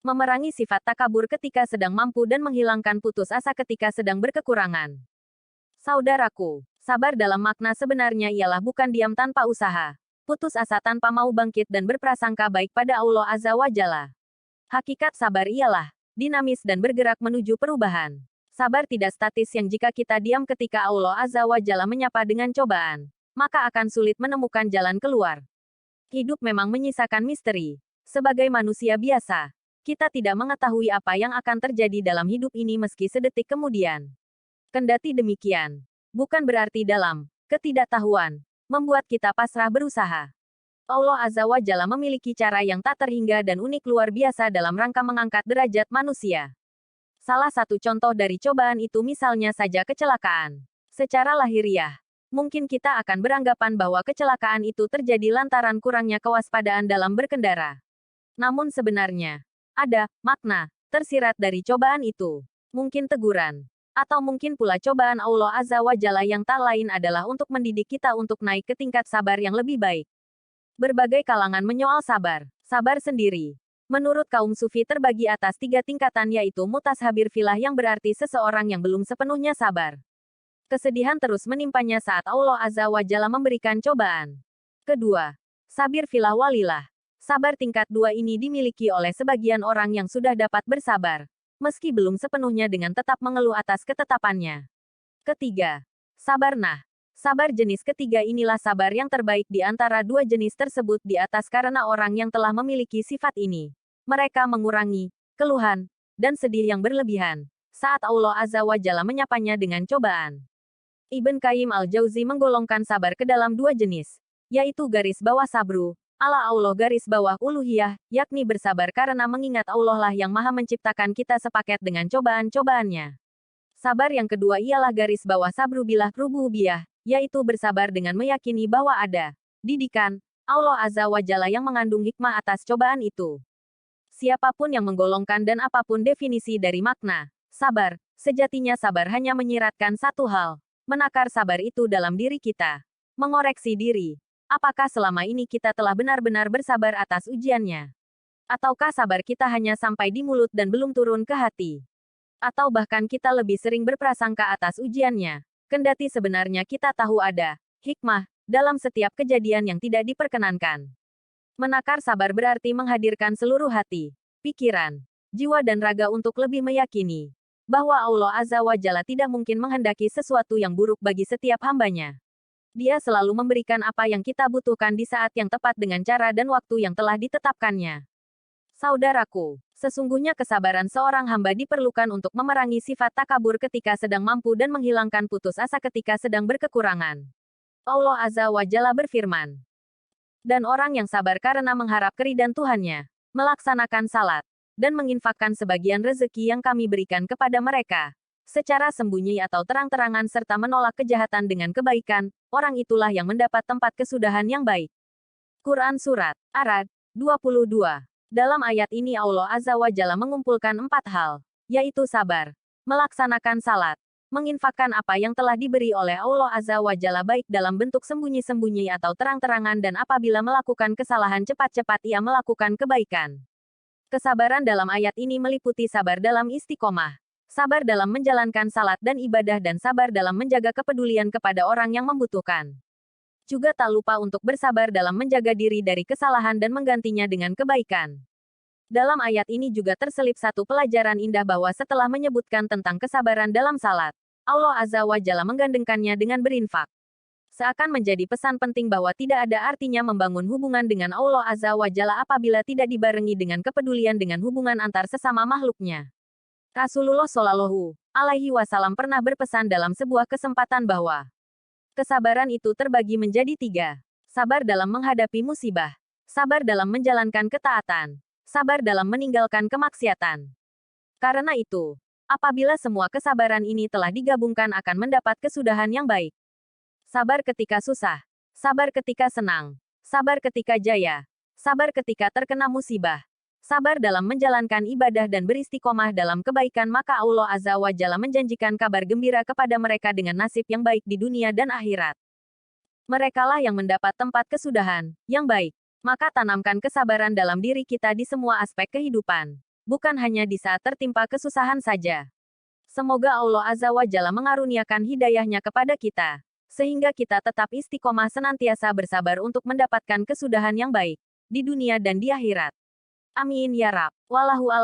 Memerangi sifat takabur ketika sedang mampu dan menghilangkan putus asa ketika sedang berkekurangan. Saudaraku, sabar dalam makna sebenarnya ialah bukan diam tanpa usaha, putus asa tanpa mau bangkit dan berprasangka baik pada Allah Azza wa Jalla. Hakikat sabar ialah dinamis dan bergerak menuju perubahan. Sabar tidak statis yang jika kita diam ketika Allah Azza wa Jalla menyapa dengan cobaan, maka akan sulit menemukan jalan keluar. Hidup memang menyisakan misteri. Sebagai manusia biasa, kita tidak mengetahui apa yang akan terjadi dalam hidup ini meski sedetik kemudian. Kendati demikian, bukan berarti dalam ketidaktahuan membuat kita pasrah berusaha. Allah Azza wa Jalla memiliki cara yang tak terhingga dan unik luar biasa dalam rangka mengangkat derajat manusia. Salah satu contoh dari cobaan itu misalnya saja kecelakaan. Secara lahiriah, mungkin kita akan beranggapan bahwa kecelakaan itu terjadi lantaran kurangnya kewaspadaan dalam berkendara. Namun sebenarnya, ada makna tersirat dari cobaan itu. Mungkin teguran. Atau mungkin pula cobaan Allah Azza wa Jalla yang tak lain adalah untuk mendidik kita untuk naik ke tingkat sabar yang lebih baik. Berbagai kalangan menyoal sabar. Sabar sendiri, menurut kaum sufi terbagi atas 3 tingkatan yaitu mutashabir filah yang berarti seseorang yang belum sepenuhnya sabar. Kesedihan terus menimpanya saat Allah Azza wa Jalla memberikan cobaan. Kedua, sabir filah walilah. Sabar tingkat 2 ini dimiliki oleh sebagian orang yang sudah dapat bersabar, meski belum sepenuhnya dengan tetap mengeluh atas ketetapannya. Ketiga, sabar nah. Sabar jenis ketiga inilah sabar yang terbaik di antara 2 jenis tersebut di atas karena orang yang telah memiliki sifat ini. Mereka mengurangi keluhan dan sedih yang berlebihan saat Allah Azza wa Jalla menyapanya dengan cobaan. Ibn Qayyim al-Jauzi menggolongkan sabar ke dalam 2 jenis, yaitu garis bawah sabru, ala Allah garis bawah uluhiyah, yakni bersabar karena mengingat Allah lah yang maha menciptakan kita sepaket dengan cobaan-cobaannya. Sabar yang kedua ialah garis bawah sabru bilah rububiyah, yaitu bersabar dengan meyakini bahwa ada didikan Allah Azza wa Jalla yang mengandung hikmah atas cobaan itu. Siapapun yang menggolongkan dan apapun definisi dari makna sabar, sejatinya sabar hanya menyiratkan satu hal, menakar sabar itu dalam diri kita, mengoreksi diri. Apakah selama ini kita telah benar-benar bersabar atas ujiannya? Ataukah sabar kita hanya sampai di mulut dan belum turun ke hati? Atau bahkan kita lebih sering berprasangka atas ujiannya, kendati sebenarnya kita tahu ada hikmah dalam setiap kejadian yang tidak diperkenankan. Menakar sabar berarti menghadirkan seluruh hati, pikiran, jiwa dan raga untuk lebih meyakini bahwa Allah Azza wa Jalla tidak mungkin menghendaki sesuatu yang buruk bagi setiap hambanya. Dia selalu memberikan apa yang kita butuhkan di saat yang tepat dengan cara dan waktu yang telah ditetapkannya. Saudaraku, sesungguhnya kesabaran seorang hamba diperlukan untuk memerangi sifat takabur ketika sedang mampu dan menghilangkan putus asa ketika sedang berkekurangan. Allah Azza wa Jalla berfirman, dan orang yang sabar karena mengharap keridhaan Tuhannya, melaksanakan salat, dan menginfakkan sebagian rezeki yang kami berikan kepada mereka, secara sembunyi atau terang-terangan serta menolak kejahatan dengan kebaikan, orang itulah yang mendapat tempat kesudahan yang baik. Quran Surat Ar-Ra'd 22. Dalam ayat ini Allah Azza wa Jalla mengumpulkan 4 hal, yaitu sabar, melaksanakan salat, menginfakkan apa yang telah diberi oleh Allah Azza wa Jalla baik dalam bentuk sembunyi-sembunyi atau terang-terangan dan apabila melakukan kesalahan cepat-cepat ia melakukan kebaikan. Kesabaran dalam ayat ini meliputi sabar dalam istiqomah, sabar dalam menjalankan salat dan ibadah dan sabar dalam menjaga kepedulian kepada orang yang membutuhkan. Juga tak lupa untuk bersabar dalam menjaga diri dari kesalahan dan menggantinya dengan kebaikan. Dalam ayat ini juga terselip satu pelajaran indah bahwa setelah menyebutkan tentang kesabaran dalam salat, Allah Azza wa Jalla menggandengkannya dengan berinfak. Seakan menjadi pesan penting bahwa tidak ada artinya membangun hubungan dengan Allah Azza wa Jalla apabila tidak dibarengi dengan kepedulian dengan hubungan antar sesama makhluknya. Rasulullah Shallallahu alaihi wasallam pernah berpesan dalam sebuah kesempatan bahwa kesabaran itu terbagi menjadi 3. Sabar dalam menghadapi musibah, sabar dalam menjalankan ketaatan, sabar dalam meninggalkan kemaksiatan. Karena itu, apabila semua kesabaran ini telah digabungkan akan mendapat kesudahan yang baik. Sabar ketika susah, sabar ketika senang, sabar ketika jaya, sabar ketika terkena musibah, sabar dalam menjalankan ibadah dan beristiqomah dalam kebaikan maka Allah Azza wa Jalla menjanjikan kabar gembira kepada mereka dengan nasib yang baik di dunia dan akhirat. Merekalah yang mendapat tempat kesudahan yang baik. Maka tanamkan kesabaran dalam diri kita di semua aspek kehidupan. bukan hanya di saat tertimpa kesusahan saja. Semoga Allah Azza wa Jalla mengaruniakan hidayahnya kepada kita, sehingga kita tetap istiqomah senantiasa bersabar untuk mendapatkan kesudahan yang baik, di dunia dan di akhirat. Amin ya Rab. Wallahu alam.